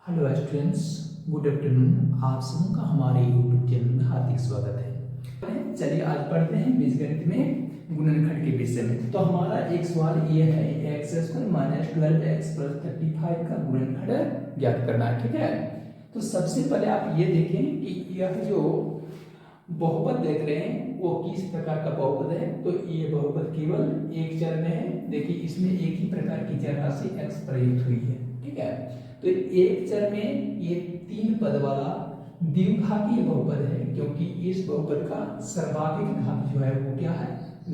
Hello students, good afternoon. आप सबों का हमारे यूट्यूब चैनल में हार्दिक स्वागत है। चलिए आज पढ़ते हैं बीजगणित में गुणनखंड के विषय में। तो हमारा एक सवाल ये है x square minus 12x plus 35 का गुणनखंड ज्ञात करना है। ठीक है, तो सबसे पहले आप ये देखें कि यह जो बहुपद देख रहे हैं वो किस प्रकार का बहुपद है। तो ये बहुपद केवल एक चर में है। देखिए इसमें एक ही प्रकार की चर राशि x प्रयुक्त हुई है। ठीक है, तो एक चर में ये तीन पद वाला द्विघातीय बहुपद है, क्योंकि इस बहुपद का सर्वाधिक घात जो है वो क्या है,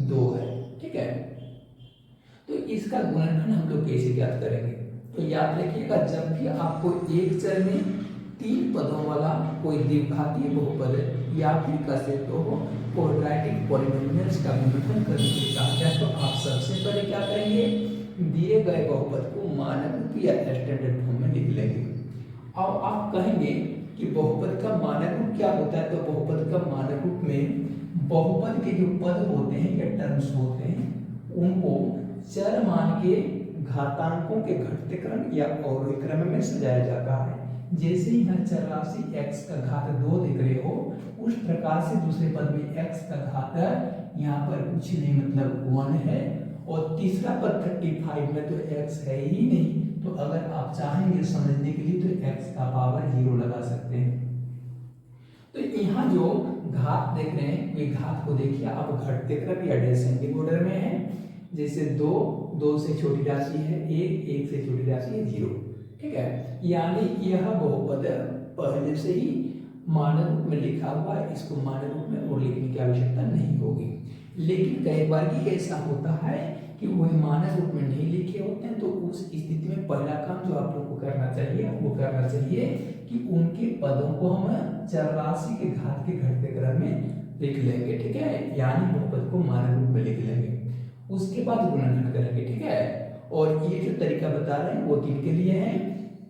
2 है। ठीक है, तो इसका गुणनखंड हम लोग कैसे ज्ञात करेंगे। तो याद रखिएगा, जब भी आपको एक चर में तीन पदों वाला कोई द्विघातीय बहुपद या फिर कह सकते हो क्वाड्रेटिक पॉलिनोमियल्स का गुणनखंड करने के लिए कहा जाए, तो आप सबसे पहले क्या करेंगे, दिए गए बहुपद को मानक रूप या स्टैंडर्ड फॉर्म में लिख लेंगे। और आप कहेंगे कि बहुपद का मानक रूप क्या होता है। तो बहुपद का मानक रूप में बहुपद के जो पद होते हैं या टर्म्स होते हैं उनको चर मान के घातांकों के घटते क्रम या अवरोही क्रम में सजाया जाता है। जैसे यहाँ चर राशि x का घात 2 दिख रहे हो, उस प्रकार से दूसरे पद में x का घात यहाँ पर कुछ नहीं मतलब 1 है, और तीसरा पद 35 में तो x है ही नहीं। तो अगर आप चाहेंगे समझने के लिए तो x का पावर 0 लगा सकते हैं। तो यहाँ जो घात देख रहे हैं ये घात को देखिए आप घटते क्रम या डिसेंडिंग ऑर्डर में है। जैसे 2 से छोटी राशि है 1 से छोटी राशि है 0। ठीक है, यानी यह बहुपद पहले से ही मानक रूप में लिखा हुआ है, इसको मानक रूप में और लिखने की आवश्यकता नहीं होगी। लेकिन कई बार ही ऐसा होता है कि वह मानक रूप में नहीं लिखे होते हैं, तो उस स्थिति में पहला काम जो आप लोग को करना चाहिए वो करना चाहिए कि उनके पदों को हम चर राशि के घात के घटते क्रम में लिख लेंगे। ठीक है, यानी बहुपद को मानक रूप में लिख लेंगे, उसके बाद गुणनखंड करेंगे। ठीक है, और ये जो तरीका बता रहे हैं वो किनके लिए है,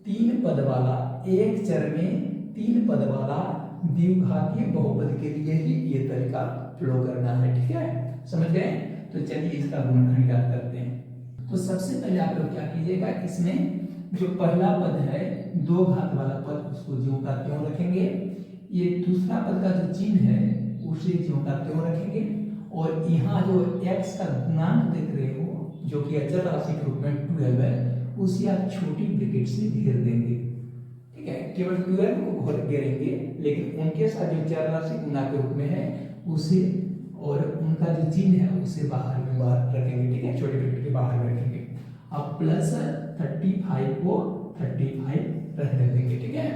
तीन पद वाला एक चर में तीन पद वाला द्विघातीय बहुपद के लिए ही ये तरीका फ्लो करना है। ठीक है, समझ गए। तो चलिए इसका गुणनखंड ज्ञात करते हैं। तो सबसे पहले आप लोग क्या कीजिएगा, इसमें जो पहला पद है 2 घात वाला पद उसको ज्यों का त्यों रखेंगे। ये दूसरा पद का जो चिन्ह है उसे ज्यों का त्यों रखेंगे, और यहाँ जो x का गुणांक देख रहे हो जो कि अचर राशि के रूप में 12 है, उसे आप छोटी ब्रैकेट से घेर देंगे। ठीक है, केवल 12 को घेरेंगे, लेकिन उनके साथ जो चर राशि गुना के रूप में है उसे और उनका जो चिन्ह है उसे बाहर रखेंगे। ठीक है, छोटे ब्रैकेट के बाहर में रखेंगे। अब प्लस 35 को 35 रख देंगे। ठीक है,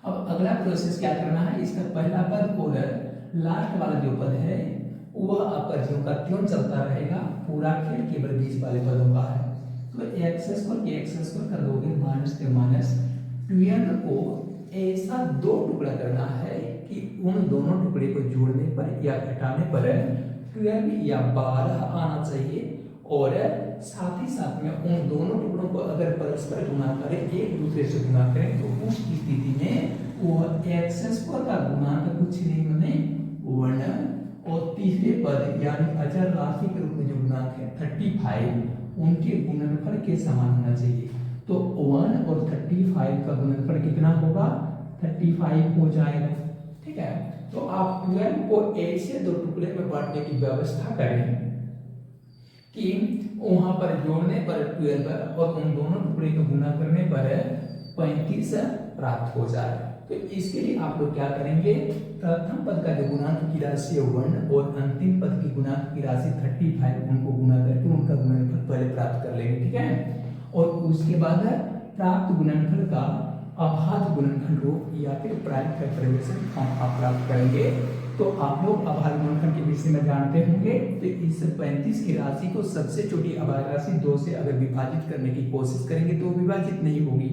अब अगला प्रोसेस क्या करना है, इसका पहला पद और लास्ट वाला जो पद है वह आपका ज्यों का त्यों चलता रहेगा। पूरा खेल केवल बीच वाले पदों का है। तो एक्स स्क्वायर कर दोगे माइनस के माइनस 12 को ऐसा 2 टुकड़ा करना है कि उन दोनों टुकड़े को जोड़ने पर या घटाने पर 12 या 12 आना चाहिए, और साथ ही साथ में उन दोनों टुकड़ों को अगर परस्पर गुणा करें, एक दूसरे से गुणा करें, तो उस स्थिति में वो एक्स स्क्वायर का गुणांक कुछ नहीं बने 1, और तीसरे पद यानी अचर राशि के रूप में जो गुणांक है 35 उनके गुणनफल के समान होना चाहिए। तो 1 और 35 का गुणनफल कितना होगा, 35 हो जाएगा। ठीक है, तो आप 12 को ऐसे 2 टुकड़े में बांटने की व्यवस्था करें कि वहां पर जोड़ने पर 12 और उन दोनों टुकड़े को गुना करने पर 35 प्राप्त हो जाए। तो इसके लिए आप लोग क्या करेंगे, प्रथम पद का जो गुणांक की राशि है 1 और अंतिम पद की गुणांक की राशि 35 उनको गुना करके उनका गुणनफल पहले प्राप्त कर लेंगे। ठीक है, और उसके बाद प्राप्त गुणनफल का अभाज्य गुणनखंड रूप या फिर प्राइम फैक्टराइजेशन फॉर्म आप प्राप्त करेंगे। तो आप लोग अभाज्य गुणनखंड के विषय में जानते होंगे। तो इस 35 की राशि को सबसे छोटी अभाज्य राशि 2 से अगर विभाजित करने की कोशिश करेंगे तो विभाजित नहीं होगी,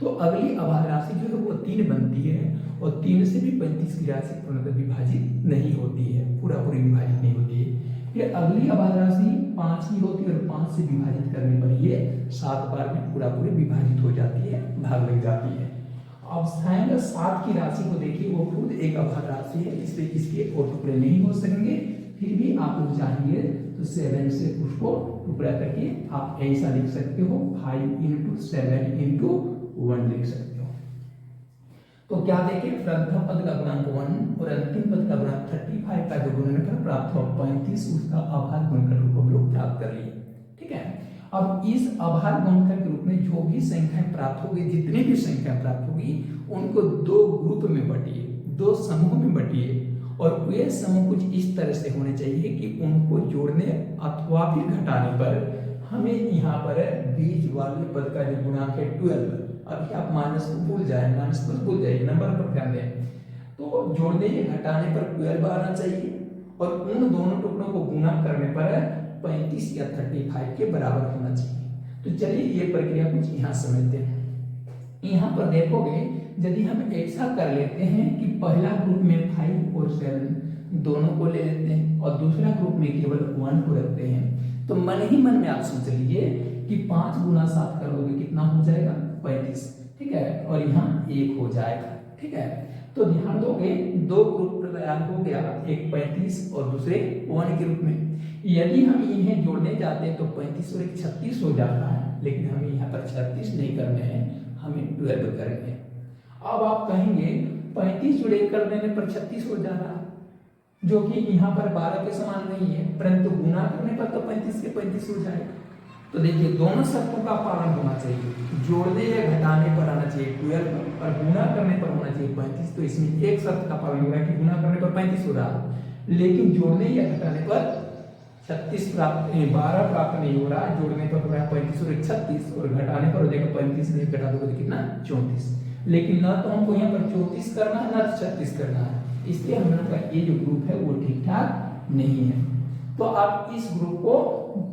तो अगली अभाज्य राशि जो है वो 3 बनती है, और 3 से भी 35 की राशि पूर्णतः विभाजित नहीं होती है, पूरी विभाजित नहीं होती है। फिर अगली अभाज्य राशि 5 की होती है, और 5 से विभाजित करने पर ये 7 बार में पूरी विभाजित हो जाती है, भाग लग जाती है। अब साइन 7 की राशि को देखिए, वो खुद एक अभाज्य राशि है, इसलिए इसके और टुकड़े नहीं हो सकेंगे। फिर भी आप लोग चाहेंगे तो 7 से उसको टुकड़ा करके आप ऐसा लिख सकते हो 5 × 7 × 1 लिख सकते हो। तो क्या देखें, प्रथम पद का गुणांक 1 और अंतिम पद का गुणांक 35 का जो गुणनफल प्राप्त हुआ 35, उसका अभाज्य गुणनफल रूप हम लोग प्राप्त कर लिए। ठीक है, अब इस अभाज्य गुणनफल के रूप में जो भी संख्याएं प्राप्त होगी, जितनी भी संख्याएं प्राप्त होगी, उनको दो ग्रुप में बांटिए, दो समूह में बांटिए, और वे समूह कुछ इस तरह से होने चाहिए कि उनको जोड़ने अथवा फिर घटाने पर हमें यहाँ पर बीच वाले पद का जो गुणांक है 12, अभी आप माइनस को भूल जाए, माइनस को भूल जाइए, नंबर पर ध्यान दें, तो जोड़ने या घटाने पर 12 आना चाहिए, और उन दोनों टुकड़ों को गुणा करने पर 35 या 35 के बराबर होना चाहिए। तो चलिए ये प्रक्रिया कुछ यहाँ समझते हैं। यहाँ पर देखोगे, यदि हम ऐसा कर लेते हैं कि पहला ग्रुप में 5 और 7 दोनों को ले लेते हैं और दूसरा ग्रुप में केवल 1 को रखते हैं, तो मन ही मन में आप सोच लीजिए कि 5 गुना 7 करोगे कितना हो जाएगा, 35। ठीक है, और यहाँ 1 हो जाएगा। ठीक है, तो ध्यान दोगे, दो ग्रुप तैयार हो गया, एक 35 और दूसरे 1 के रूप में। यदि हम इन्हें जोड़ने जाते हैं तो 35 और 1 36 हो जाता है, लेकिन हमें यहाँ पर 36 नहीं करने हैं, हमें 12 करेंगे। अब आप कहेंगे 35 जोड़ 1 कर देने पर 36 हो जा रहा है, जो कि यहाँ पर 12 के समान नहीं है, परंतु गुना करने पर तो 35 के 35 हो जाएगा। तो देखिए, दोनों शर्तों का पालन होना चाहिए, जोड़ने या घटाने पर आना चाहिए 12 और गुना करने पर होना चाहिए 35। तो इसमें एक शर्त का पालन हो रहा है कि गुना करने पर 35 हो रहा है, लेकिन जोड़ने या घटाने पर 36 प्राप्त 12 प्राप्त नहीं हो रहा है, जोड़ने पर हो रहा है 35 और 36, और घटाने पर हो जाएगा 35 नहीं घटा दोगे तो कितना, 34। लेकिन ना तो हमको यहाँ पर 34 करना है, ना 36 करना है, इसलिए हम लोग का ये जो ग्रुप है वो ठीक ठाक नहीं है। तो आप इस ग्रुप को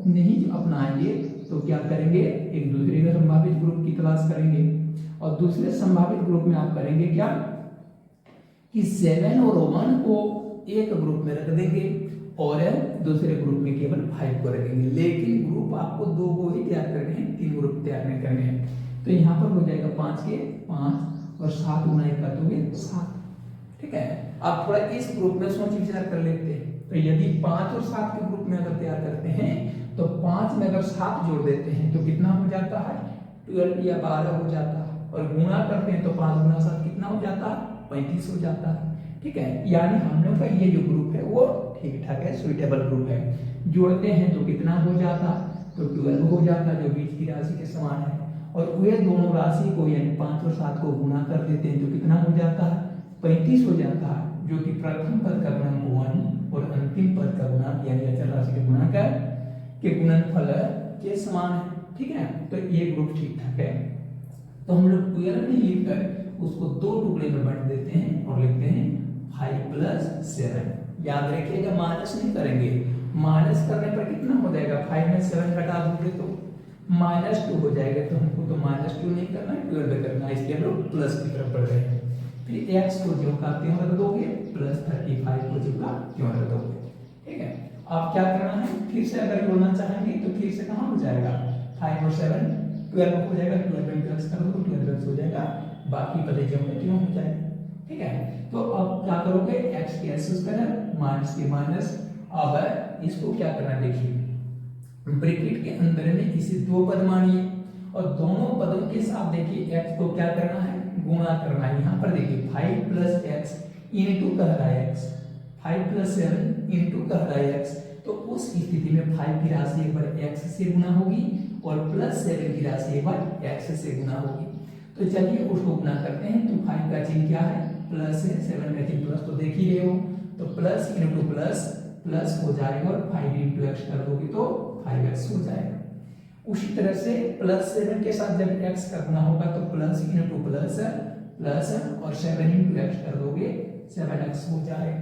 नहीं अपनाएंगे तो क्या करेंगे, एक दूसरे का संभावित ग्रुप की तलाश करेंगे, और दूसरे संभावित ग्रुप में आप करेंगे क्या कि 7 और 1 को एक ग्रुप में रख देंगे और दूसरे ग्रुप में केवल 5 को रखेंगे, लेकिन ग्रुप आपको 2 को ही तैयार करने हैं, 3 ग्रुप तैयार नहीं करने हैं। तो यहाँ पर हो जाएगा 5 के 5 और 7 गुना 1 कर दोगे 7। ठीक है, आप थोड़ा इस ग्रुप में सोच विचार कर लेते हैं। तो यदि 5 और 7 के ग्रुप में अगर तैयार करते हैं तो 5 में अगर 7 जोड़ देते हैं तो कितना हो जाता है, 12 या 12 हो जाता है, और गुणा करते हैं तो 5 गुना 7 कितना हो जाता है, 35 हो जाता है। ठीक है, यानी हम लोग का ये जो ग्रुप है वो ठीक ठाक है, सुइटेबल ग्रुप है। जोड़ते हैं तो कितना हो जाता, तो 12 हो जाता, जो बीच की राशि के समान है, और वे दोनों राशि को यानी 5 और 7 को गुणा कर देते हैं तो कितना हो जाता है, 35 हो जाता है, जो कि प्रथम पद का गुणांक 1 और अंतिम पद का गुणांक यानी अचर राशि के गुणांक के गुणनफल के समान है। ठीक है, तो ये ग्रुप ठीक ठाक है। तो हम लोग 12 नहीं लिखकर उसको 2 टुकड़े में बांट देते हैं और लिखते हैं 5 + 7। याद रखिएगा, माइनस नहीं करेंगे, माइनस करने पर कितना हो जाएगा, 5 में 7 घटा दोगे तो -2 हो जाएगा, तो हमको तो -2 नहीं करना है, 12 करना है, इसलिए हम लोग प्लस की तरफ बढ़ रहे हैं। फिर x को जो का त्यों रख दोगे, +35 को जो का त्यों रख दोगे। ठीक है, आप क्या करना है, फिर से अगर जोड़ना चाहेंगे तो फिर से कहाँ हो जाएगा, 5 और 7 12 हो जाएगा, 12 में x कर दो, 12 हो जाएगा, बाकी पदे जो है त्यों हो जाएगा। ठीक है, तो अब क्या करोगे, x के x² माइनस के माइनस। अब इसको क्या करना, देखिए ब्रैकेट के अंदर में इसे 2 पद मानिए और दोनों पदों के साथ देखिए x को क्या करना है, गुणा करना है। यहाँ पर देखिए 5 + x इनटू कह रहा है x, 5 + 7 इनटू कह रहा है x, तो उस स्थिति में 5 की राशि एक बार x से गुना होगी और +7 की राशि एक बार x से गुना होगी। तो चलिए उसको गुना करते हैं। तो 5 का चिन्ह क्या है, प्लस है, 7 का चिन्ह प्लस, तो देख ही रहे हो, तो प्लस इनटू प्लस प्लस हो जाएगा और 5 × x कर दोगे तो 5x हो जाएगा। उसी तरह से +7 के साथ जब x करना होगा तो प्लस इनटू प्लस प्लस और 7 × x कर दोगे 7x हो जाएगा।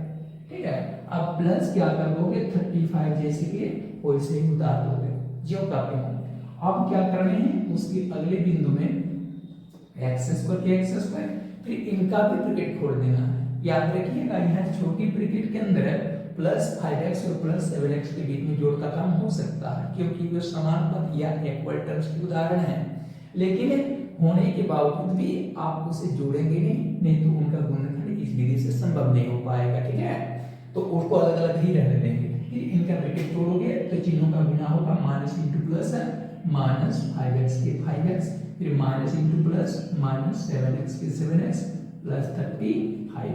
ठीक है, अब प्लस क्या कर दोगे, 35 जैसे कि वैसे ही उतार दोगे जो काफी हो। अब क्या करने हैं, उसके अगले बिंदु में x² के x², फिर इनका भी ब्रैकेट खोल देना है। याद रखिएगा, यहाँ छोटी ब्रैकेट के अंदर +5x और +7x के बीच में जोड़ का काम हो सकता है, क्योंकि वे समान पद या इक्वल टर्म्स के उदाहरण हैं, लेकिन होने के बावजूद भी आप उसे जोड़ेंगे नहीं तो उनका गुणनखंड इस विधि से संभव नहीं हो पाएगा। ठीक है, तो उसको अलग अलग ही रहने देंगे। फिर इनका ब्रैकेट तोड़ोगे तो चिन्हों का गुना होगा, minus into plus minus 5x के 5x, फिर minus into plus minus 7x के 7x प्लस 35।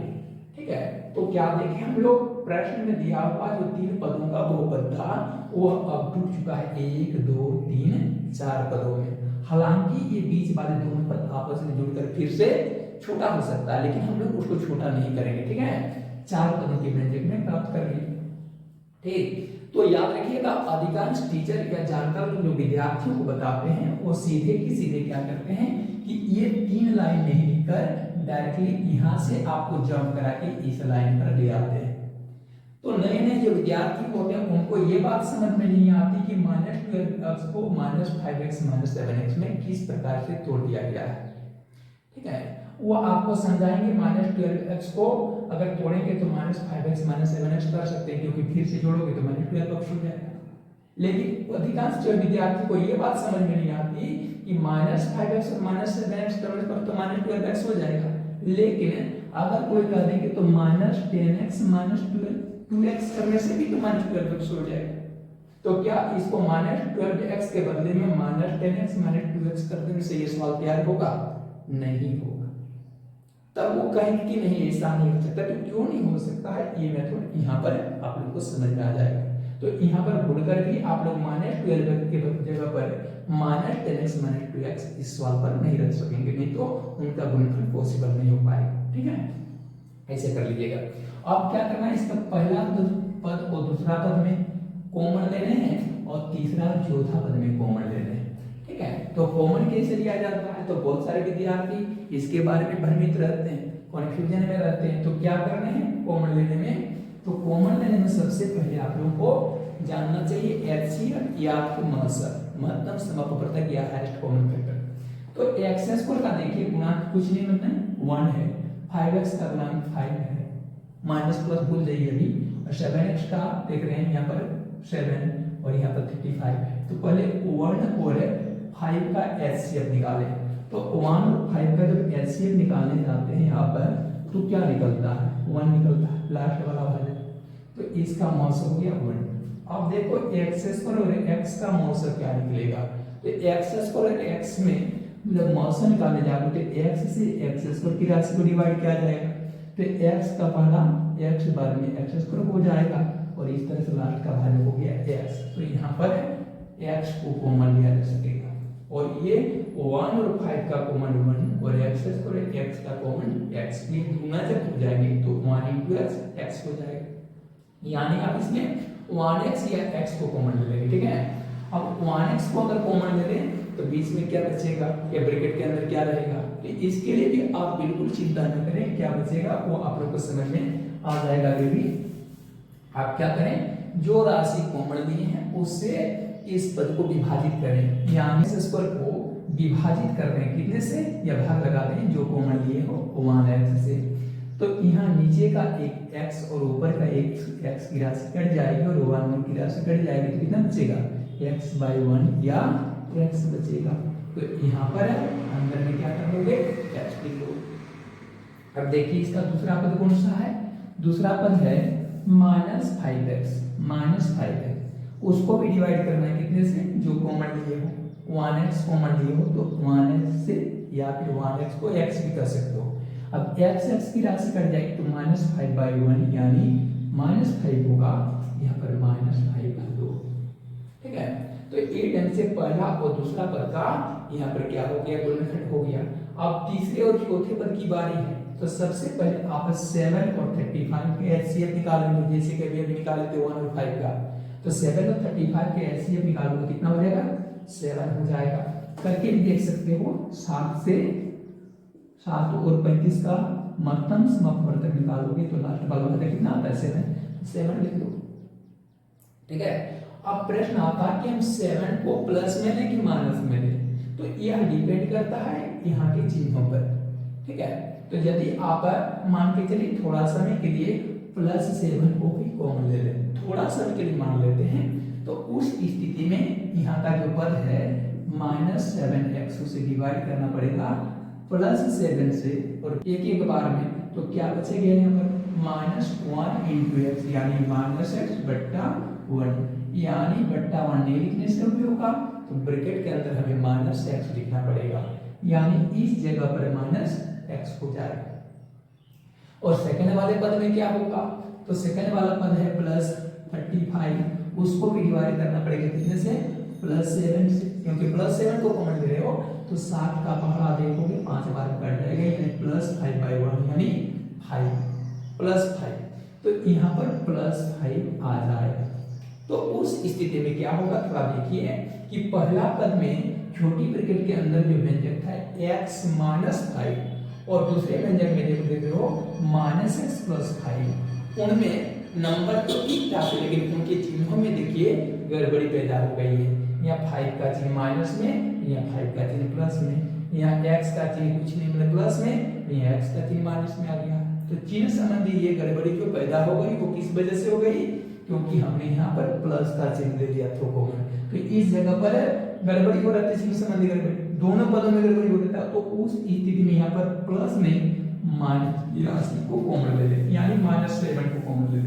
ठीक है, तो क्या देखें हम लोग प्रश्न में दिया हुआ जो तीन पदों का बहुपद था वो अब टूट चुका है 1 2 3 4 पदों में। हालांकि ये बीच वाले दोनों पद आपस में जुड़कर फिर से छोटा हो सकता है, लेकिन हम लोग उसको छोटा नहीं करेंगे। ठीक है, 4 पदों के व्यंजक में प्राप्त कर लिए। ठीक, तो याद रखिएगा अधिकांश टीचर या जानकार जो विद्यार्थियों को बताते हैं वो सीधे की सीधे क्या करते हैं कि ये 3 लाइन नहीं लिखकर डायरेक्टली यहाँ से आपको जंप करा के इस लाइन पर ले आते हैं। तो नए नए जो विद्यार्थी होते हैं उनको ये बात समझ में नहीं आती कि -12x को -5x -7x में किस प्रकार से तोड़ दिया गया है। ठीक है, वो आपको समझाएंगे -12x को अगर तोड़ेंगे तो -5x -7x कर सकते हैं, क्योंकि फिर से जोड़ोगे तो -12x हो जाएगा। लेकिन अधिकांश जो विद्यार्थी को ये बात समझ में नहीं आती कि -5x और -7x करने पर तो -12x हो जाएगा, लेकिन अगर कोई कह देंगे तो -10x -2x करने से भी तो -12x हो जाएगा। तो क्या इसको -12x के बदले में -10x -2x कर देने से ये सवाल तैयार होगा? नहीं होगा। तब वो कहेंगे कि नहीं ऐसा नहीं हो सकता। तो क्यों नहीं हो सकता है, ये मेथड यहाँ पर आप लोग को समझ में आ जाएगा। तो यहाँ पर भूलकर भी आप लोग -12 के जगह पर -10x -2x इस सवाल पर नहीं रख सकेंगे, नहीं तो उनका गुणनखंड पॉसिबल नहीं हो पाएगा। ठीक है, ऐसे कर लीजिएगा। अब क्या करना है, इसका पहला पद और दूसरा पद में कॉमन लेने हैं और तीसरा चौथा पद में कॉमन लेने हैं। ठीक है, तो कॉमन कैसे लिया जाता है, तो बहुत सारे विद्यार्थी इसके बारे में भ्रमित रहते हैं, कन्फ्यूजन में रहते हैं। तो क्या करना है कॉमन लेने में, तो कॉमन लेने में सबसे पहले आप लोगों को जानना चाहिए एचसीएफ या आपके महत्तम समापवर्तक या हाईएस्ट कॉमन फैक्टर। तो एक्स स्क्वायर का देखिए गुणांक कुछ नहीं मतलब 1 है, 5x का गुणांक 5 है, माइनस प्लस भूल जाइए अभी, और 7x का देख रहे हैं यहाँ पर 7 और यहाँ पर 35 है। तो पहले 1 और 5 का एचसीएफ निकालें। तो 1 और 5 का जब एचसीएफ निकालने जाते हैं यहाँ पर तो क्या निकलता है, 1 निकलता है लास्ट वाला भाग। तो इसका मौसम हो गया 1। अब देखो एक्स स्क्वायर और x का मौसम क्या निकलेगा, तो एक्स स्क्वायर और x में जब मौसम निकालने जाओगे तो x से x स्क्वायर की राशि को डिवाइड किया जाएगा, तो x का पहला x बाद में x स्क्वायर हो जाएगा और इस तरह से लास्ट का वैल्यू हो गया x। तो यहाँ पर x को कॉमन लिया जा सकेगा और ये 1 और 5 का कॉमन 1 और x स्क्वायर x का कॉमन x, ये गुना जब हो जाएंगे तो 1 into x हो जाएगा। यानी आप इसमें 1x या x को कॉमन ले लेंगे। ठीक है, अब 1x को अगर कॉमन ले लें तो बीच में क्या बचेगा या ब्रैकेट के अंदर क्या रहेगा, तो इसके लिए भी आप बिल्कुल चिंता न करें, क्या बचेगा वो आप लोग को समझ में आ जाएगा। ये भी आप क्या करें, जो राशि कॉमन लिए हैं उससे इस पद को विभाजित करें, यानी इस स्क्वायर को विभाजित कर दें कितने से, या भाग लगा दें जो कॉमन लिए हो 1x से। तो यहाँ नीचे का एक x और ऊपर का एक x की राशि कट जाएगी और 1 की राशि कट जाएगी, तो कितना बचेगा x/1 या x बचेगा। तो यहाँ पर अंदर में क्या करोगे x लिख लो। अब देखिए इसका दूसरा पद कौन सा है, दूसरा पद है -5x, उसको भी डिवाइड करना है कितने से, जो कॉमन लिए हो 1x कॉमन लिए हो तो 1x से, या फिर 1x को x भी कर सकते हो। अब x की राशि कट जाएगी तो -5/1 यानी -5 होगा, यहाँ पर -5/2। ठीक है, तो ये ढंग से पहला और दूसरा पद का यहाँ पर क्या हो गया, गुणनखंड हो गया। अब तीसरे और चौथे पद की बारी है, तो सबसे पहले आप 7 और 35 के एचसीएफ निकालेंगे, जैसे कि अभी निकाले थे 1 और 5 का। तो 7 और 35 के एचसीएफ निकालोगे कितना हो जाएगा, 7 हो जाएगा। करके भी देख सकते हो 7 और 35 का महत्तम समापवर्तक निकालोगे तो लास्ट वाला भाग कितना आता है, 7 लिख लो। ठीक है, अब प्रश्न आता है कि हम 7 को प्लस में लें कि माइनस में लें, तो यह डिपेंड करता है यहाँ के चिन्हों पर। ठीक है, तो यदि आप मान के चलिए थोड़ा समय के लिए +7 को भी कॉमन ले लें, थोड़ा समय के लिए मान लेते हैं, तो उस स्थिति में यहाँ का जो पद है -7x उसे डिवाइड करना पड़ेगा +7 से और एक बार में, तो क्या बचेगा यहाँ पर -1 into x यानी -x/1, यानी बट्टा 1 नहीं लिखने से भी होगा तो ब्रैकेट के अंदर हमें माइनस एक्स लिखना पड़ेगा, यानी इस जगह पर माइनस एक्स हो जाएगा। और सेकंड वाले पद में क्या होगा, तो सेकंड वाला पद है प्लस 35, उसको भी डिवाइड करना पड़ेगा कितने से, प्लस 7 से, क्योंकि प्लस 7 को कॉमन ले रहे हो तो 7 का पहाड़ा देखोगे 5 बार कट जाएगा, यानी प्लस 5/1 यानी 5 प्लस 5, तो यहाँ पर प्लस 5 आ जाएगा। तो उस स्थिति में क्या होगा, थोड़ा देखिए कि पहला पद में छोटी ब्रैकेट के अंदर जो व्यंजक था x माइनस 5 और दूसरे व्यंजक में देख रहे हो माइनस एक्स प्लस 5, उनमें नंबर तो ठीक था लेकिन उनके चिन्हों में देखिए गड़बड़ी पैदा हो गई है। यहाँ 5 का चिन्ह माइनस में, यहाँ 5 का चिन्ह प्लस में, यहाँ x का चिन्ह कुछ नहीं मतलब प्लस में, यहाँ x का चिन्ह माइनस में आ गया। तो चिन्ह संबंधी ये गड़बड़ी जो पैदा हो गई वो किस वजह से हो गई, क्योंकि हमने यहाँ पर प्लस का चिन्ह दे दिया थ्रो कॉमन, तो इस जगह पर गड़बड़ी हो रही थी, चिन्ह संबंधी गड़बड़ी, दोनों पदों में गड़बड़ी हो रहा था। तो उस स्थिति में यहाँ पर प्लस नहीं माइनस की राशि को कॉमन ले ले, यानी -7 को कॉमन ले ले,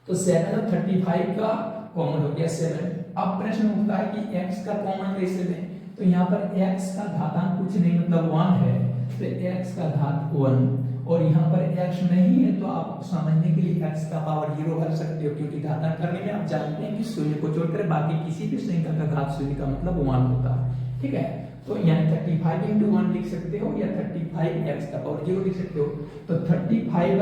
तो 7 और 35 का कॉमन हो गया 7। अब प्रश्न उठता है कि x का कॉमन कैसे लें, तो यहाँ पर x का घातांक कुछ नहीं मतलब 1 है, तो x का घात 1, और यहाँ पर x नहीं है तो आप समझने के लिए x का पावर 0 कर सकते हो, क्योंकि घातांक करने में आप जानते हैं कि शून्य को छोड़कर बाकी किसी भी संख्या का घात शून्य का मतलब 1 होता है, ठीक है। तो यहाँ 35 into 1 लिख सकते हो या 35 x का पावर 0 लिख सकते हो। तो 35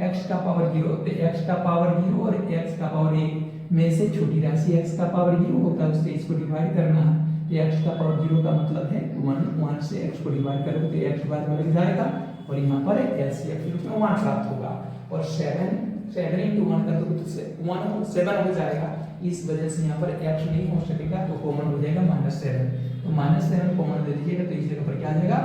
x का पावर 0, तो x का पावर 0 और x का पावर 1 में से छोटी राशि x का पावर 0 होता है, उससे इसको डिवाइड करना है। x का पावर 0 का मतलब है 1 से x को डिवाइड करोगे तो x बाद में लग जाएगा, और यहाँ पर LCM के रूप में 1 प्राप्त होगा, और 7 into 1 कर दोगे तो 7 हो जाएगा। इस वजह से यहाँ पर x नहीं हो सकेगा, तो कॉमन हो जाएगा -7, तो -7 कॉमन ले लीजिएगा, तो इस जगह पर क्या आ जाएगा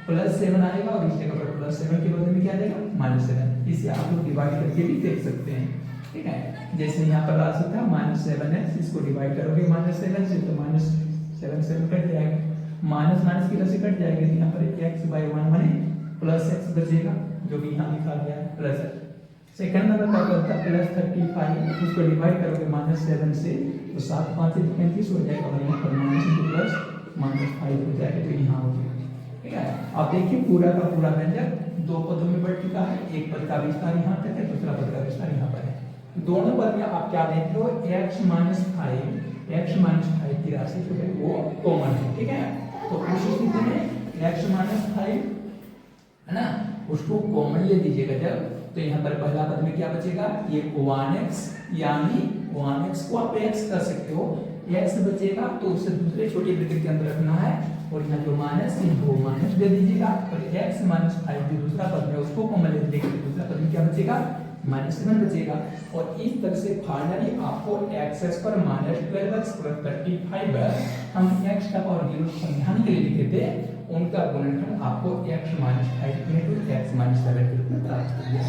+7 आएगा, और इस जगह पर +7 के बदले में क्या आ जाएगा -7। इसे आप लोग डिवाइड करके भी देख सकते हैं, ठीक है। जैसे यहाँ पर राशि था -7x, इसको डिवाइड करोगे -7 से तो -7 कट जाएगा, माइनस की राशि कट जाएगी, तो यहाँ पर x/1 माने +x बचेगा, जो कि यहाँ लिखा गया है प्लस। सेकंड नंबर का होता है +35, उसको डिवाइड करोगे -7 से तो 7 5 35 हो जाएगा, और यहाँ पर -5 हो जाएगा, तो यहाँ हो जाएगा, ठीक है। अब देखिए पूरा का पूरा व्यंजक दो पदों में बढ़ चुका है, एक पद का विस्तार यहाँ तक है, दूसरा पद का विस्तार यहाँ पर है। दोनों पद में आप क्या देख रहे हो, x -5 की राशि जो है वो कॉमन है, ठीक है। तो उस स्थिति में x -5 है ना, उसको कॉमन ले लीजिएगा जब, तो यहाँ पर पहला पद में क्या बचेगा, ये 1x, यानी 1x को आप x कर सकते हो, x बचेगा तो उसे दूसरे छोटे ब्रैकेट के अंदर रखना है, और यहाँ जो माइनस है वो माइनस दे दीजिएगा, और x -5 जो दूसरा पद है उसको कॉमन ले लीजिएगा, तो दूसरा पद में क्या बचेगा -7 बचेगा। और इस तरह से फाइनली आपको x पर -12x + 35 हम x का पावर 0 समझाने के लिए लिखे थे, उनका गुणनखंड आपको x -5 × x -7 के रूप में प्राप्त हो गया।